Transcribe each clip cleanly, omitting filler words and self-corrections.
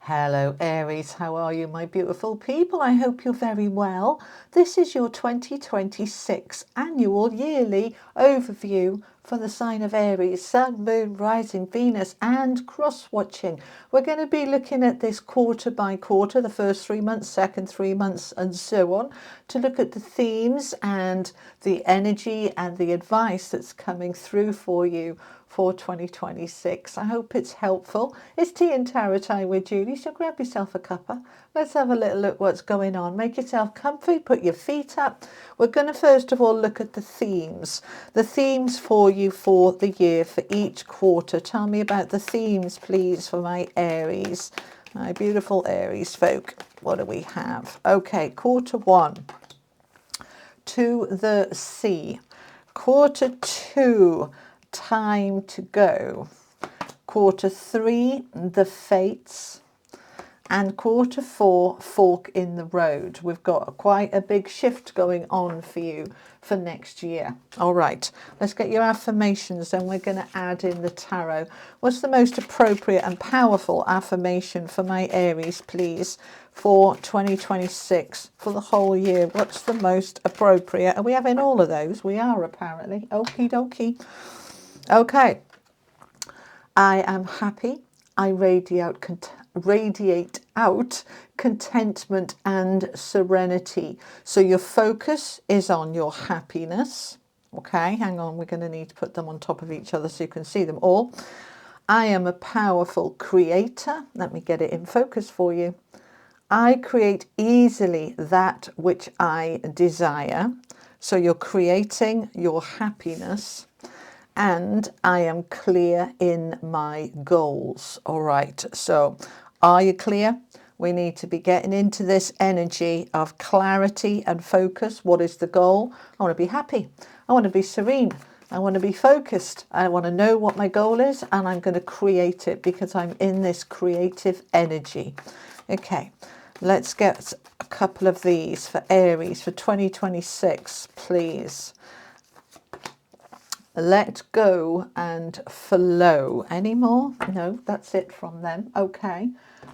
Hello Aries, how are you my beautiful people? I hope you're very well. This is your 2026 annual yearly overview for the sign of Aries, Sun, Moon, Rising, Venus and cross-watching. We're going to be looking at this quarter by quarter, the first 3 months, second 3 months and so on, to look at the themes and the energy and the advice that's coming through for you for 2026. I hope it's helpful. It's tea and tarot time with Julie, so grab yourself a cuppa. Let's have a little look what's going on. Make yourself comfy, put your feet up. We're going to first of all look at the themes. The themes for you for the year, for each quarter. Tell me about the themes, please, for my Aries. My beautiful Aries folk. What do we have? Okay, quarter one. To the sea. Quarter two. Time to go. Quarter three, the fates, and quarter four, fork in the road. We've got quite a big shift going on for you for next year. All right, let's get your affirmations, and we're going to add in the tarot. What's the most appropriate and powerful affirmation for my Aries, please, for 2026, for the whole year? What's the most appropriate? Are we having all of those? We are, apparently. Okie dokie. Okay, I am happy. I radiate out contentment and serenity. So your focus is on your happiness. Okay, hang on. We're going to need to put them on top of each other so you can see them all. I am a powerful creator. Let me get it in focus for you. I create easily that which I desire. So you're creating your happiness. And I am clear in my goals. All right, so are you clear? We need to be getting into this energy of clarity and focus. What is the goal? I want to be happy. I want to be serene. I want to be focused. I want to know what my goal is, and I'm going to create it because I'm in this creative energy. Okay, let's get a couple of these for Aries for 2026, please. Let go and flow. Any more? No, that's it from them. Okay.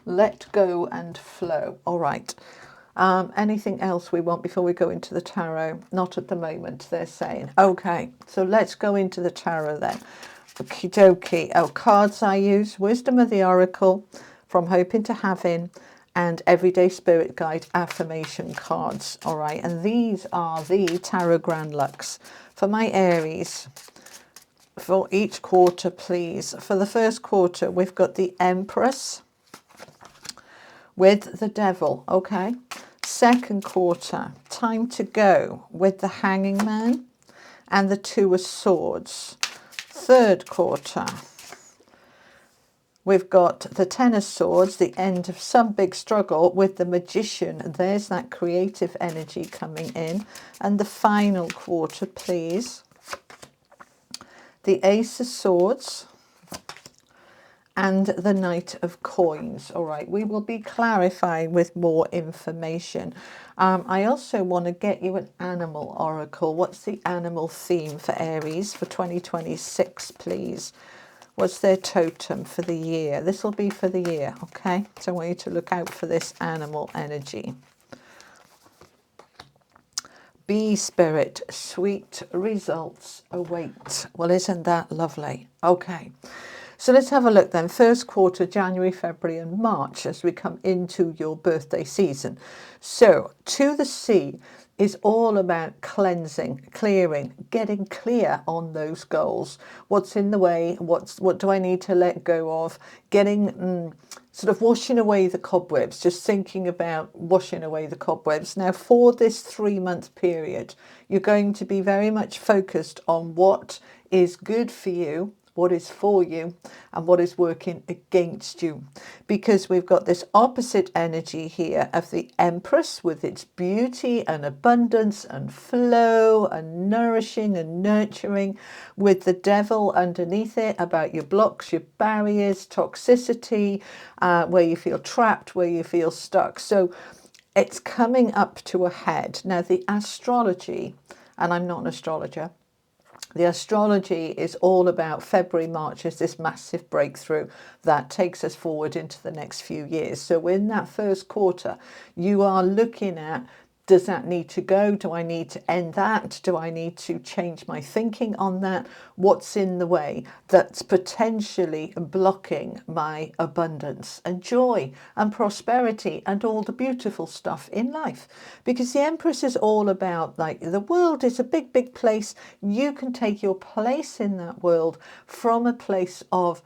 Let go and flow. All right. Anything else we want before we go into the tarot? Not at the moment, they're saying. Okay. So let's go into the tarot then. Okie dokie. Oh, cards I use. Wisdom of the Oracle, From Hoping to Having, and Everyday Spirit Guide affirmation cards. All right. And these are the Tarot Grand Lux for my Aries. For each quarter, please. For the first quarter, we've got the Empress with the Devil. Okay. Second quarter, Time to Go with the Hanging Man and the Two of Swords. Third quarter, we've got the Ten of Swords, the end of some big struggle with the Magician. There's that creative energy coming in. And the final quarter, please. The Ace of Swords and the Knight of Coins. All right, we will be clarifying with more information. I also want to get you an animal oracle. What's the animal theme for Aries for 2026, please? What's their totem for the year? This will be for the year, okay? So I want you to look out for this animal energy. Bee spirit, sweet results await. Well, isn't that lovely? Okay, so let's have a look then. First quarter, January, February and March, as we come into your birthday season. So To the Sea is all about cleansing, clearing, getting clear on those goals. What's in the way? What do I need to let go of? Getting sort of washing away the cobwebs, just thinking about washing away the cobwebs. Now, for this 3-month period, you're going to be very much focused on what is good for you, what is for you, and what is working against you. Because we've got this opposite energy here of the Empress with its beauty and abundance and flow and nourishing and nurturing, with the Devil underneath it about your blocks, your barriers, toxicity, where you feel trapped, where you feel stuck. So it's coming up to a head. Now, the astrology, and I'm not an astrologer, The astrology is all about February, March is this massive breakthrough that takes us forward into the next few years. So in that first quarter, you are looking at, does that need to go? Do I need to end that? Do I need to change my thinking on that? What's in the way that's potentially blocking my abundance and joy and prosperity and all the beautiful stuff in life? Because the Empress is all about, like, the world is a big, big place. You can take your place in that world from a place of,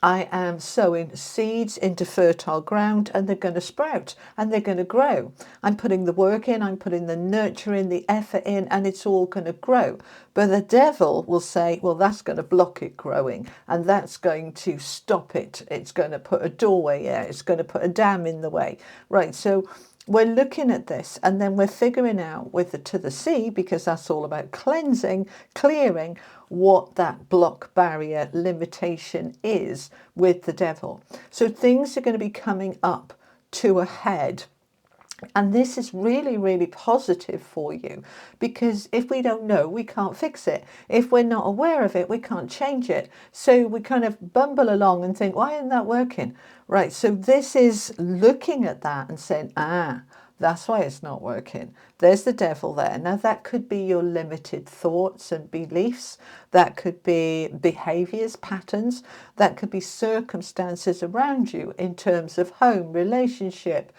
I am sowing seeds into fertile ground and they're going to sprout and they're going to grow. I'm putting the work in, I'm putting the nurture in, the effort in, and it's all going to grow. But the devil will say, well, that's going to block it growing and that's going to stop it. It's going to put a doorway there. It's going to put a dam in the way. Right. So we're looking at this and then we're figuring out with the to the sea, because that's all about cleansing, clearing, what that block, barrier, limitation is with the devil. So things are going to be coming up to a head. And this is really, really positive for you, because if we don't know, we can't fix it. If we're not aware of it, we can't change it. So we kind of bumble along and think, why isn't that working? Right. So this is looking at that and saying, that's why it's not working. There's the devil there. Now, that could be your limited thoughts and beliefs. That could be behaviors, patterns. That could be circumstances around you in terms of home, relationship,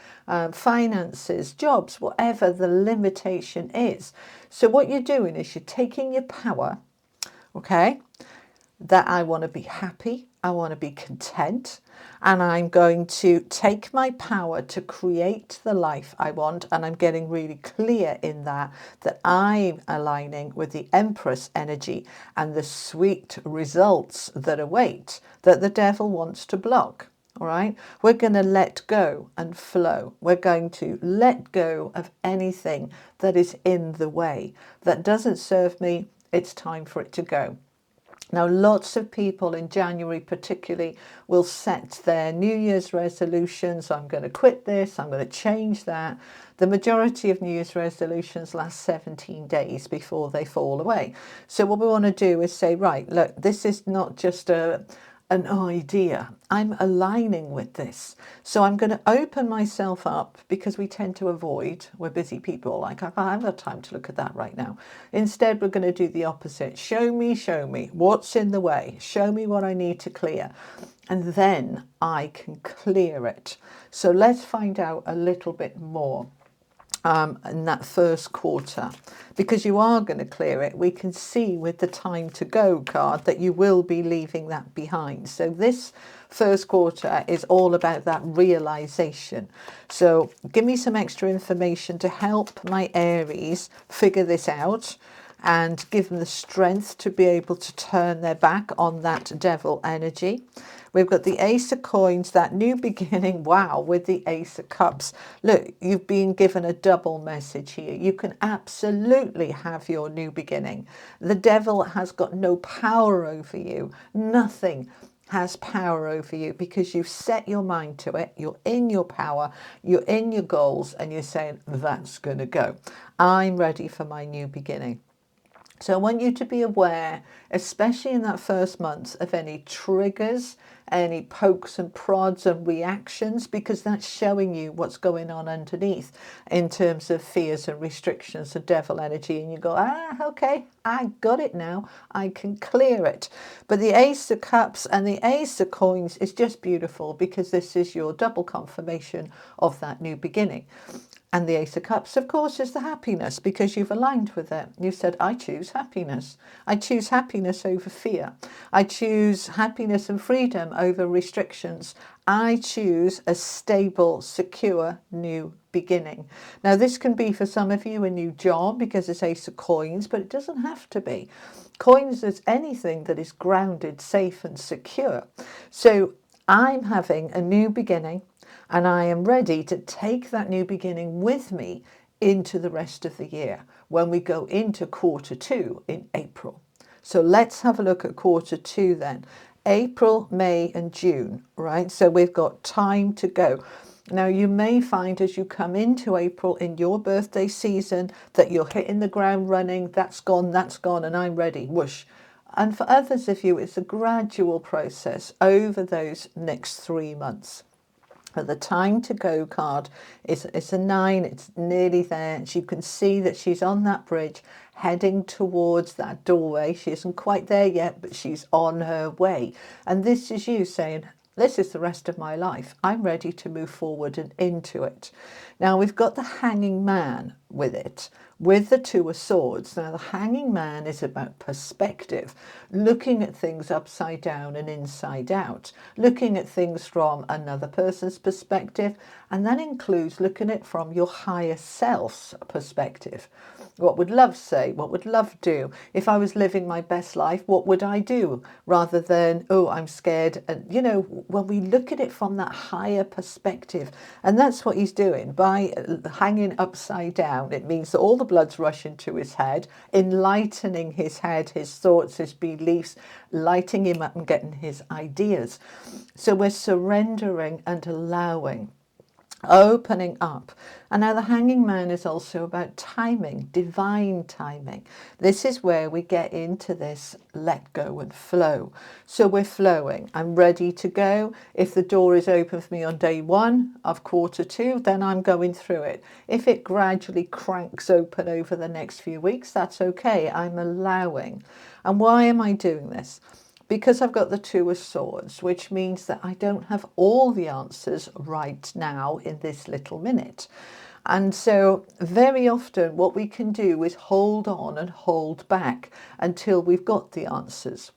finances, jobs, whatever the limitation is. So what you're doing is you're taking your power, okay, that I want to be happy, I want to be content, and I'm going to take my power to create the life I want. And I'm getting really clear in that I'm aligning with the Empress energy and the sweet results that await that the devil wants to block. All right, we're going to let go and flow. We're going to let go of anything that is in the way that doesn't serve me. It's time for it to go. Now, lots of people in January particularly will set their New Year's resolutions. I'm going to quit this, I'm going to change that. The majority of New Year's resolutions last 17 days before they fall away. So what we want to do is say, right, look, this is not just an idea. I'm aligning with this. So I'm going to open myself up, because we tend to avoid, we're busy people, like, I haven't got time to look at that right now. Instead, we're going to do the opposite. Show me what's in the way. Show me what I need to clear. And then I can clear it. So let's find out a little bit more. In that first quarter, because you are going to clear it. We can see with the time to go card that you will be leaving that behind. So this first quarter is all about that realization. So give me some extra information to help my Aries figure this out and give them the strength to be able to turn their back on that devil energy. We've got the Ace of Coins, that new beginning. Wow, with the Ace of Cups. Look, you've been given a double message here. You can absolutely have your new beginning. The devil has got no power over you. Nothing has power over you, because you've set your mind to it. You're in your power, you're in your goals, and you're saying, that's going to go. I'm ready for my new beginning. So I want you to be aware, especially in that first month, of any triggers, any pokes and prods and reactions, because that's showing you what's going on underneath in terms of fears and restrictions, the devil energy. And you go, okay, I got it now. I can clear it. But the Ace of Cups and the Ace of Coins is just beautiful, because this is your double confirmation of that new beginning. And the Ace of Cups, of course, is the happiness, because you've aligned with it. You said, I choose happiness. I choose happiness over fear. I choose happiness and freedom over restrictions. I choose a stable, secure, new beginning. Now, this can be for some of you a new job, because it's Ace of Coins, but it doesn't have to be. Coins is anything that is grounded, safe and secure. So I'm having a new beginning. And I am ready to take that new beginning with me into the rest of the year when we go into quarter 2 in April. So let's have a look at quarter 2 then. April, May and June, right? So we've got time to go. Now, you may find as you come into April in your birthday season that you're hitting the ground running, that's gone, and I'm ready, whoosh. And for others of you, it's a gradual process over those next 3 months. But the time to go card is a 9, it's nearly there. And you can see that she's on that bridge heading towards that doorway. She isn't quite there yet, but she's on her way. And this is you saying, this is the rest of my life. I'm ready to move forward and into it. Now we've got the hanging man with it, with the Two of Swords. Now the hanging man is about perspective, looking at things upside down and inside out, looking at things from another person's perspective, and that includes looking at it from your higher self's perspective. What would love say? What would love do? If I was living my best life, what would I do? Rather than, oh, I'm scared. And, you know, when we look at it from that higher perspective, and that's what he's doing by hanging upside down, it means that all the blood's rushing to his head, enlightening his head, his thoughts, his beliefs, lighting him up and getting his ideas. So we're surrendering and allowing, opening up. And now the hanging man is also about timing, divine timing. This is where we get into this let go and flow. So we're flowing. I'm ready to go. If the door is open for me on day 1 of quarter 2, then I'm going through it. If it gradually cranks open over the next few weeks, that's okay. I'm allowing. And why am I doing this? Because I've got the Two of Swords, which means that I don't have all the answers right now in this little minute. And so very often what we can do is hold on and hold back until we've got the answers.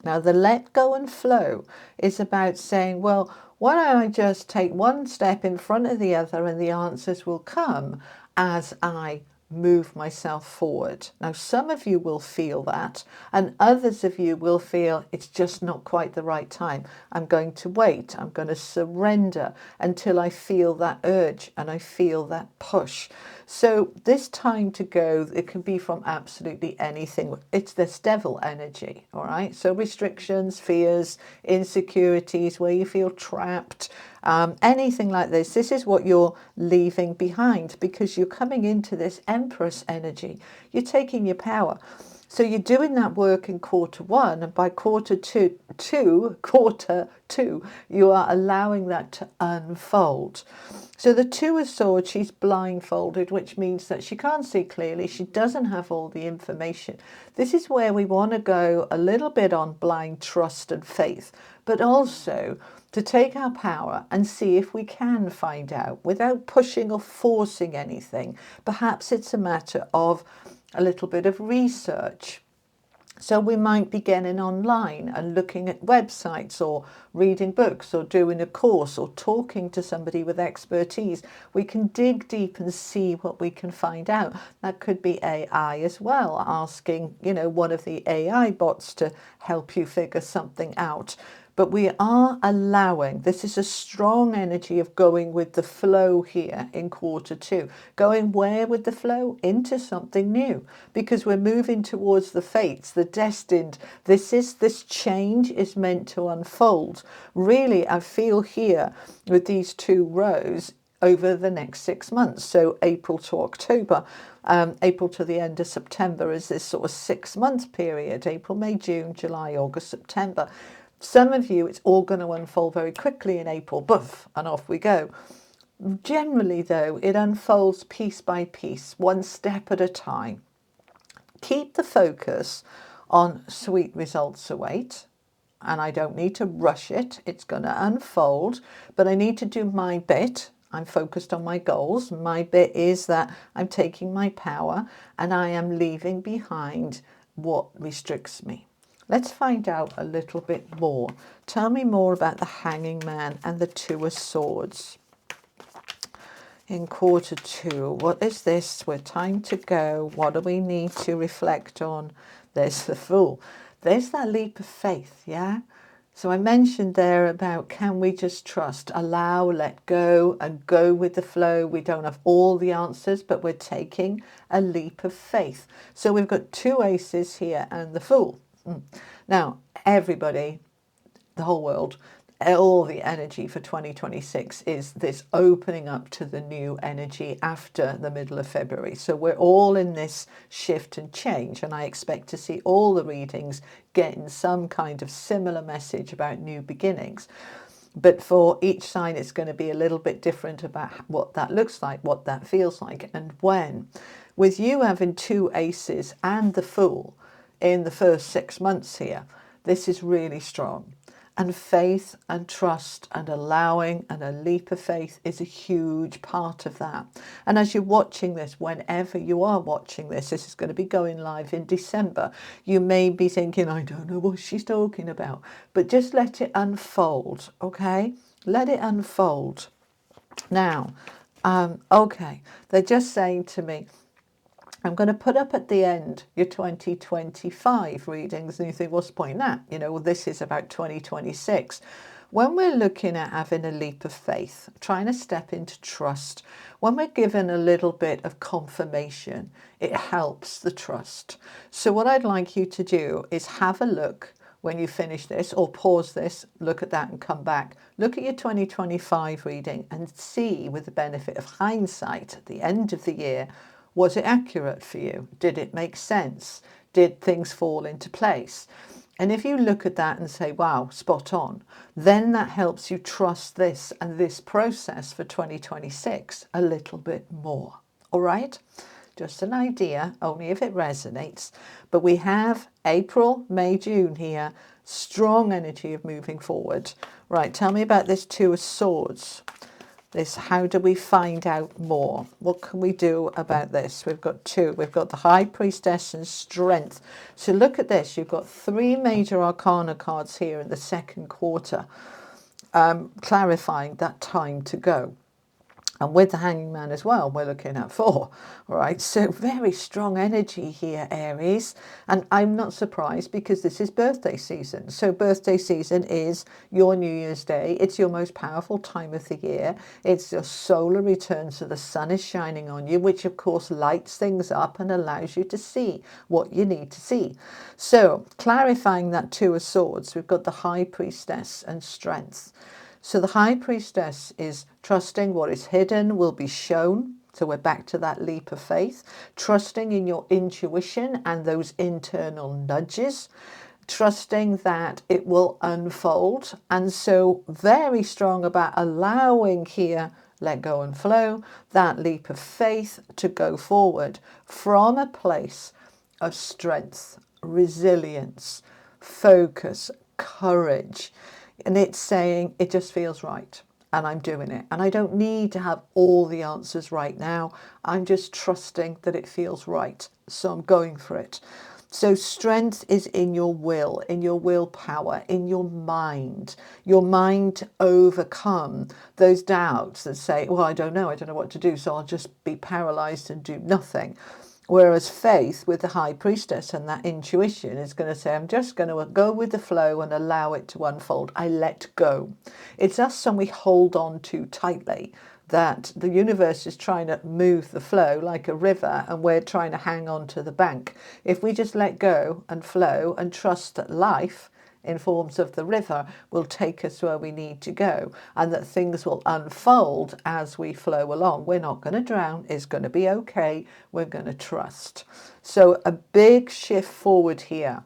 Now, the let go and flow is about saying, well, why don't I just take one step in front of the other and the answers will come as I move myself forward. Now, some of you will feel that, and others of you will feel it's just not quite the right time. I'm going to wait. I'm going to surrender until I feel that urge and I feel that push. So this time to go, it can be from absolutely anything. It's this devil energy, all right? So restrictions, fears, insecurities, where you feel trapped, anything like this. This is what you're leaving behind because you're coming into this Empress energy. You're taking your power. So you're doing that work in quarter 1, and by quarter two, you are allowing that to unfold. So the Two of Swords, she's blindfolded, which means that she can't see clearly. She doesn't have all the information. This is where we want to go a little bit on blind trust and faith, but also to take our power and see if we can find out without pushing or forcing anything. Perhaps it's a matter of a little bit of research. So we might be getting online and looking at websites or reading books or doing a course or talking to somebody with expertise. We can dig deep and see what we can find out. That could be AI as well, asking, you know, one of the AI bots to help you figure something out. But we are allowing, this is a strong energy of going with the flow here in quarter 2. Going where with the flow? Into something new. Because we're moving towards the fates, the destined. This change is meant to unfold. Really, I feel here with these 2 rows over the next 6 months. So April to October. April to the end of September is this sort of 6-month period. April, May, June, July, August, September. Some of you, it's all going to unfold very quickly in April, boof, and off we go. Generally, though, it unfolds piece by piece, one step at a time. Keep the focus on sweet results await, and I don't need to rush it. It's going to unfold, but I need to do my bit. I'm focused on my goals. My bit is that I'm taking my power and I am leaving behind what restricts me. Let's find out a little bit more. Tell me more about the Hanging Man and the Two of Swords. In quarter 2, what is this? We're time to go. What do we need to reflect on? There's the Fool. There's that leap of faith, yeah? So I mentioned there about can we just trust, allow, let go, and go with the flow. We don't have all the answers, but we're taking a leap of faith. So we've got 2 aces here and the Fool. Now, everybody, the whole world, all the energy for 2026 is this opening up to the new energy after the middle of February. So we're all in this shift and change, and I expect to see all the readings getting some kind of similar message about new beginnings. But for each sign, it's going to be a little bit different about what that looks like, what that feels like, and when. With you having 2 aces and the Fool in the first 6 months here, this is really strong. And faith and trust and allowing and a leap of faith is a huge part of that. And as you're watching this, whenever you are watching this, this is going to be going live in December. You may be thinking, I don't know what she's talking about, but just let it unfold, okay? Let it unfold. Now, okay, they're just saying to me, I'm going to put up at the end your 2025 readings, and you think, what's the point in that? You know, well, this is about 2026. When we're looking at having a leap of faith, trying to step into trust, when we're given a little bit of confirmation, it helps the trust. So what I'd like you to do is have a look when you finish this, or pause this, look at that and come back. Look at your 2025 reading and see, with the benefit of hindsight at the end of the year, was it accurate for you? Did it make sense? Did things fall into place? And if you look at that and say, wow, spot on, then that helps you trust this and this process for 2026 a little bit more. All right? Just an idea, only if it resonates. But we have April, May, June here. Strong energy of moving forward. Right, tell me about this 2 of Swords. This, how do we find out more? What can we do about this? We've got 2. We've got the High Priestess and Strength. So look at this. You've got 3 major arcana cards here in the second quarter, clarifying that time to go. And with the Hanging Man as well, we're looking at 4. All right, so very strong energy here, Aries. And I'm not surprised because this is birthday season. So birthday season is your New Year's Day. It's your most powerful time of the year. It's your solar return, so the sun is shining on you, which of course lights things up and allows you to see what you need to see. So clarifying that 2 of Swords, we've got the High Priestess and Strength. So the High Priestess is trusting what is hidden will be shown. So we're back to that leap of faith. Trusting in your intuition and those internal nudges. Trusting that it will unfold. And so very strong about allowing here, let go and flow, that leap of faith to go forward from a place of strength, resilience, focus, courage. And it's saying, it just feels right. And I'm doing it. And I don't need to have all the answers right now. I'm just trusting that it feels right. So I'm going for it. So strength is in your will, in your willpower, in your mind to overcome those doubts that say, well, I don't know what to do, so I'll just be paralyzed and do nothing. Whereas faith with the High Priestess and that intuition is going to say, I'm just going to go with the flow and allow it to unfold. I let go. It's us when we hold on too tightly that the universe is trying to move the flow like a river and we're trying to hang on to the bank. If we just let go and flow and trust that life in forms of the river will take us where we need to go and that things will unfold as we flow along. We're not going to drown. It's going to be okay. We're going to trust. So a big shift forward here.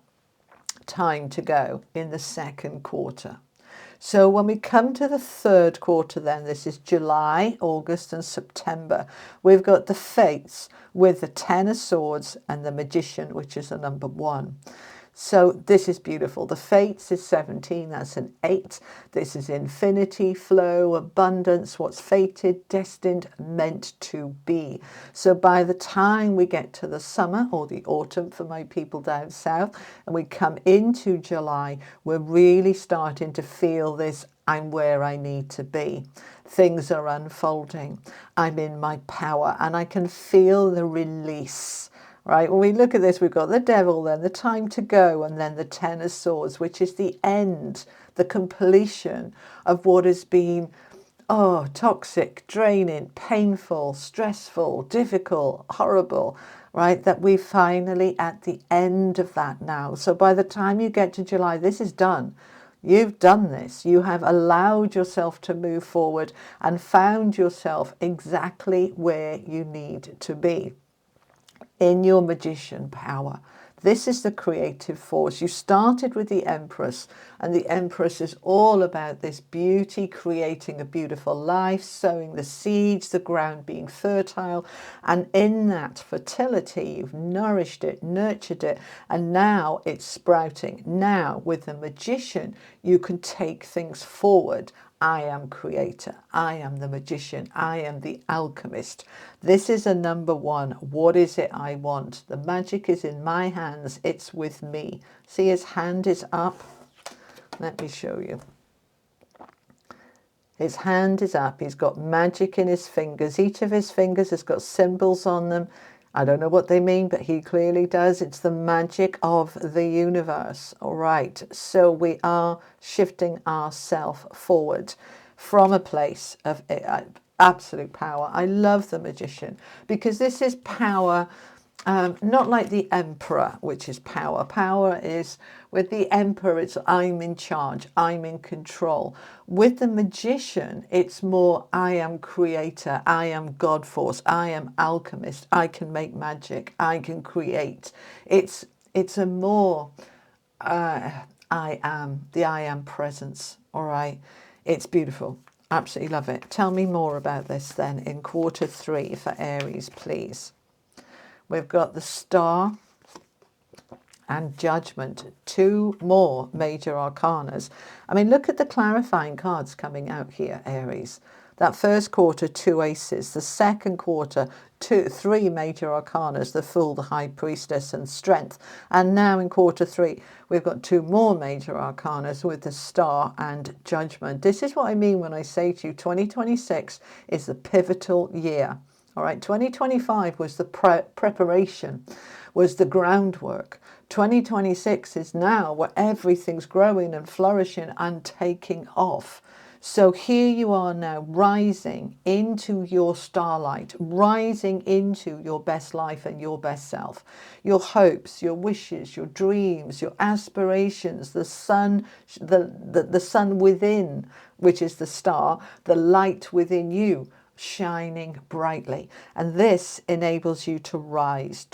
Time to go in the second quarter. So when we come to the third quarter, then this is July, August and September. We've got the Fates with the 10 of Swords and the Magician, which is the number 1. So this is beautiful. The Fates is 17, that's an 8. This is infinity, flow, abundance, what's fated, destined, meant to be. So by the time we get to the summer or the autumn for my people down south, and we come into July, we're really starting to feel this, I'm where I need to be. Things are unfolding. I'm in my power and I can feel the release. Right, when we look at this, we've got the Devil, then the time to go, and then the 10 of Swords, which is the end, the completion of what has been, toxic, draining, painful, stressful, difficult, horrible, right? That we're finally at the end of that now. So by the time you get to July, this is done. You've done this. You have allowed yourself to move forward and found yourself exactly where you need to be in your magician power. This is the creative force. You started with the Empress, and the Empress is all about this beauty, creating a beautiful life, sowing the seeds, the ground being fertile, and in that fertility, you've nourished it, nurtured it, and now it's sprouting. Now, with the Magician, you can take things forward. I am creator. I am the magician. I am the alchemist. This is a number one. What is it I want? The magic is in my hands. It's with me. See, his hand is up. Let me show you. His hand is up. He's got magic in his fingers. Each of his fingers has got symbols on them. I don't know what they mean, but he clearly does. It's the magic of the universe. All right. So we are shifting ourselves forward from a place of absolute power. I love the Magician because this is power. Not like the Emperor, which is power. Power is, with the Emperor, it's I'm in charge, I'm in control. With the Magician, it's more I am creator, I am God force, I am alchemist, I can make magic, I can create. It's a more I am, the I am presence, all right? It's beautiful. Absolutely love it. Tell me more about this then in quarter 3 for Aries, please. We've got the Star and Judgment, 2 more major arcanas. I mean, look at the clarifying cards coming out here, Aries. That first quarter, 2 aces. The second quarter, 3 major arcanas, the Fool, the High Priestess, and Strength. And now in quarter 3, we've got 2 more major arcanas with the Star and Judgment. This is what I mean when I say to you, 2026 is the pivotal year. All right, 2025 was the preparation, was the groundwork. 2026 is now where everything's growing and flourishing and taking off. So here you are now, rising into your starlight, rising into your best life and your best self. Your hopes, your wishes, your dreams, your aspirations, the sun, the sun within, which is the star, the light within you, shining brightly. And this enables you to rise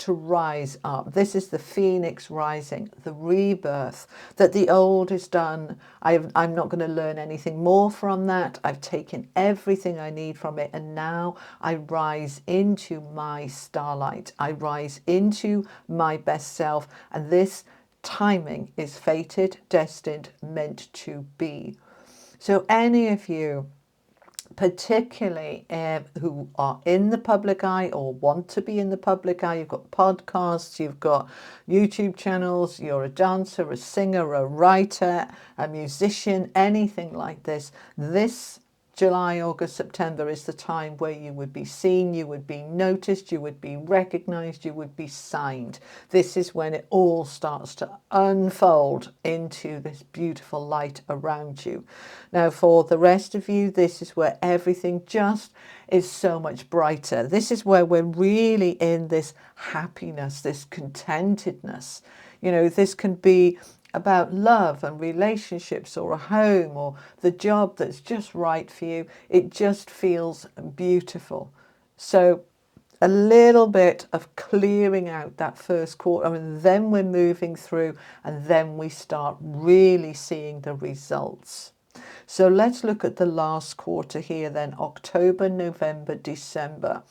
up. This is the phoenix rising, the rebirth, that the old is done. I'm not going to learn anything more from that. I've taken everything I need from it, and now I rise into my starlight. I rise into my best self, and this timing is fated, destined, meant to be. So any of you, particularly who are in the public eye or want to be in the public eye, you've got podcasts, you've got YouTube channels, you're a dancer, a singer, a writer, a musician, anything like this, this July, August, September is the time where you would be seen, you would be noticed, you would be recognized, you would be signed. This is when it all starts to unfold into this beautiful light around you. Now, for the rest of you, this is where everything just is so much brighter. This is where we're really in this happiness, this contentedness. You know, this can be about love and relationships, or a home, or the job that's just right for you. It just feels beautiful. So a little bit of clearing out that first quarter, and then we're moving through, and then we start really seeing the results. So let's look at the last quarter here then, October, November, December.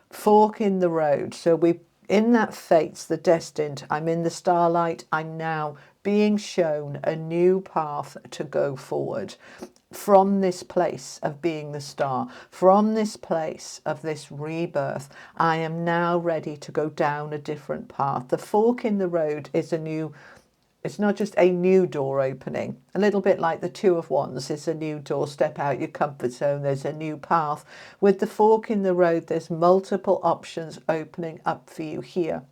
Fork in the road. So we in that fates, the destined, I'm in the starlight, I'm now being shown a new path to go forward. From this place of being the star, from this place of this rebirth, I am now ready to go down a different path. The fork in the road is it's not just a new door opening, a little bit like the Two of Wands. It's a new door, step out your comfort zone, there's a new path. With the fork in the road, there's multiple options opening up for you here,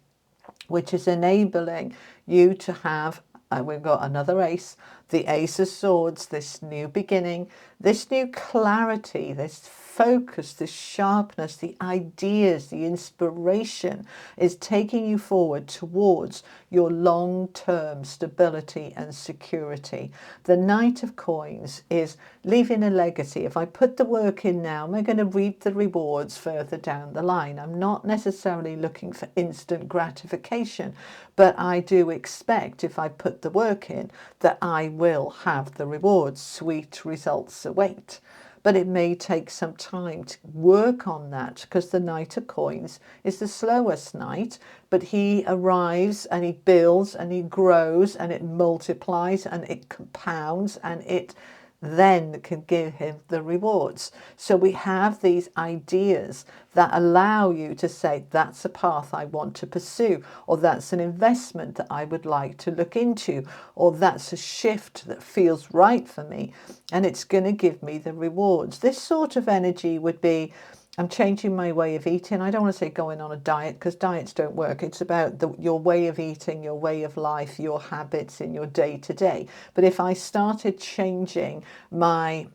which is enabling you to have, we've got another ace, the Ace of Swords, this new beginning, this new clarity, this focus, this sharpness, the ideas, the inspiration is taking you forward towards your long-term stability and security. The Knight of Coins is leaving a legacy. If I put the work in now, am I going to reap the rewards further down the line? I'm not necessarily looking for instant gratification, but I do expect if I put the work in that I will have the rewards. Sweet results await. But it may take some time to work on that, because the Knight of Coins is the slowest knight, but he arrives and he builds and he grows and it multiplies and it compounds and it then can give him the rewards. So we have these ideas that allow you to say, that's a path I want to pursue, or that's an investment that I would like to look into, or that's a shift that feels right for me and it's going to give me the rewards. This sort of energy would be, I'm changing my way of eating. I don't want to say going on a diet, because diets don't work. It's about your way of eating, your way of life, your habits in your day-to-day. But if I started changing my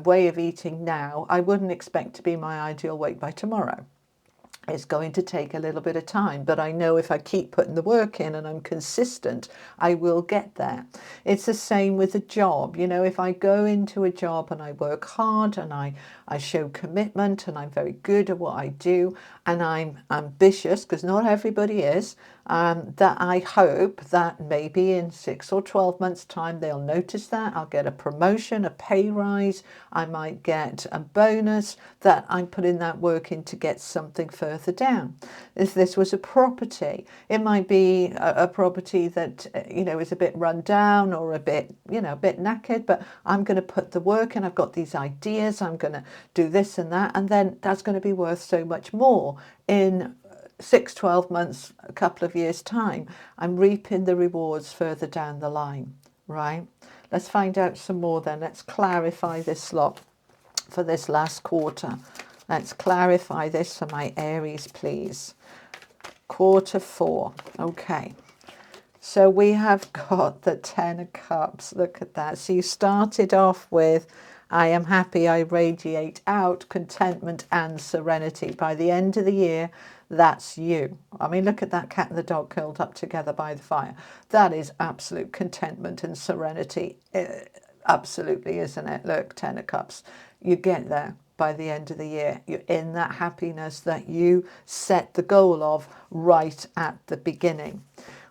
way of eating now, I wouldn't expect to be my ideal weight by tomorrow. It's going to take a little bit of time, but I know if I keep putting the work in and I'm consistent, I will get there. It's the same with a job. You know, if I go into a job and I work hard and I show commitment and I'm very good at what I do and I'm ambitious, because not everybody is, that I hope that maybe in 6 or 12 months time they'll notice that I'll get a promotion, a pay rise, I might get a bonus, that I'm putting that work in to get something further down. If this was a property, it might be a property that is a bit run down or a bit a bit knackered, but I'm going to put the work in. I've got these ideas, I'm going to do this and that, and then that's going to be worth so much more in 6, 12 months, a couple of years time. I'm reaping the rewards further down the line, right? Let's find out some more then. Let's clarify this lot for this last quarter. Let's clarify this for my Aries, please. Quarter 4. Okay. So we have got the 10 of Cups. Look at that. So you started off with, I am happy, I radiate out, contentment and serenity. By the end of the year, that's you. I mean, look at that cat and the dog curled up together by the fire. That is absolute contentment and serenity. Absolutely, isn't it? Look, 10 of Cups. You get there by the end of the year. You're in that happiness that you set the goal of right at the beginning.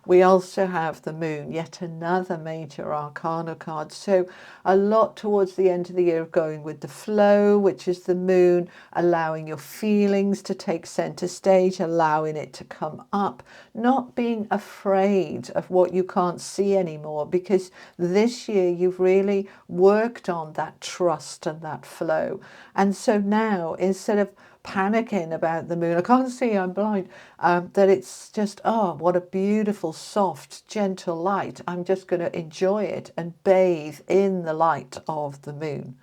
We also have the Moon, yet another major arcana card. So a lot towards the end of the year of going with the flow, which is the Moon, allowing your feelings to take center stage, allowing it to come up, not being afraid of what you can't see anymore, because this year you've really worked on that trust and that flow. And so now, instead of panicking about the Moon, I can't see, I'm blind, that it's just, oh, what a beautiful, soft, gentle light. I'm just going to enjoy it and bathe in the light of the Moon.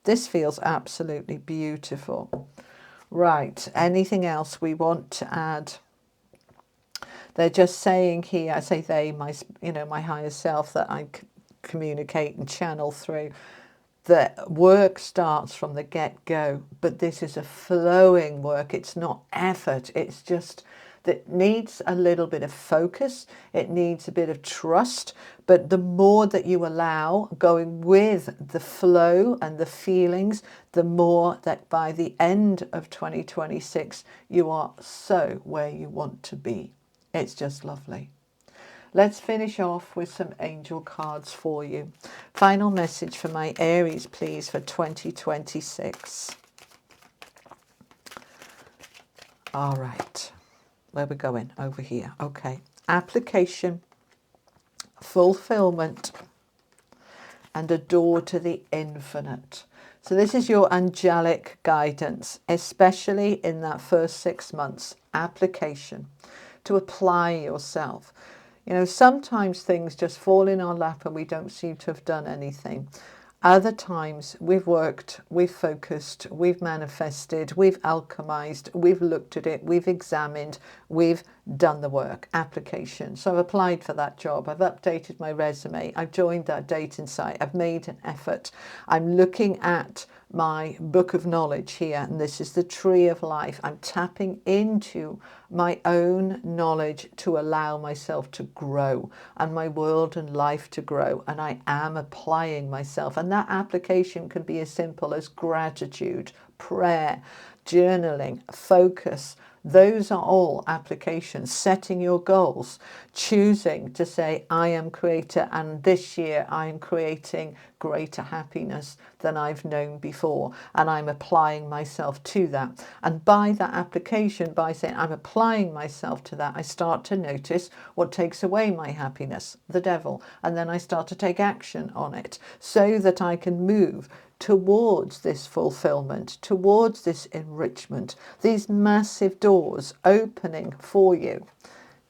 This feels absolutely beautiful. Right, anything else we want to add? They're just saying here, I say they, my higher self that I communicate and channel through, the work starts from the get-go, but this is a flowing work. It's not effort. It's just that needs a little bit of focus. It needs a bit of trust. But the more that you allow going with the flow and the feelings, the more that by the end of 2026, you are so where you want to be. It's just lovely. Let's finish off with some angel cards for you. Final message for my Aries, please, for 2026. All right. Where we're going? Over here. Okay. Application, fulfillment, and a door to the infinite. So this is your angelic guidance, especially in that first 6 months. Application, to apply yourself. You know, sometimes things just fall in our lap and we don't seem to have done anything. Other times we've worked, we've focused, we've manifested, we've alchemized, we've looked at it, we've examined, we've done the work, application. So I've applied for that job. I've updated my resume. I've joined that dating site. I've made an effort. I'm looking at my book of knowledge here, and this is the tree of life. I'm tapping into my own knowledge to allow myself to grow and my world and life to grow. And I am applying myself. And that application can be as simple as gratitude, prayer, journaling, focus. Those are all applications. Setting your goals, choosing to say, I am creator, and this year I am creating greater happiness than I've known before, and I'm applying myself to that. And by that application, by saying I'm applying myself to that, I start to notice what takes away my happiness, the devil, and then I start to take action on it so that I can move towards this fulfillment, towards this enrichment, these massive doors opening for you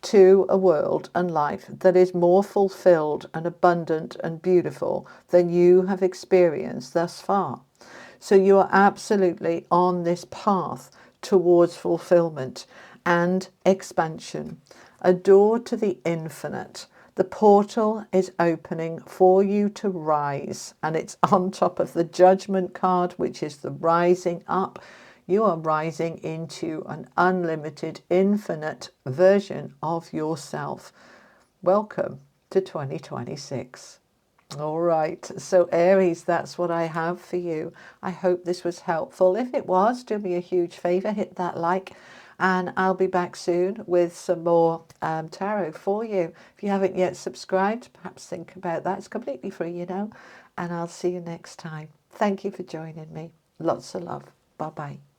to a world and life that is more fulfilled and abundant and beautiful than you have experienced thus far. So you are absolutely on this path towards fulfillment and expansion, a door to the infinite. The portal is opening for you to rise, and it's on top of the judgment card, which is the rising up. You are rising into an unlimited, infinite version of yourself. Welcome to 2026. All right, so Aries, that's what I have for you. I hope this was helpful. If it was, do me a huge favor, hit that like, and I'll be back soon with some more tarot for you. If you haven't yet subscribed, perhaps think about that. It's completely free, you know, and I'll see you next time. Thank you for joining me. Lots of love. Bye-bye.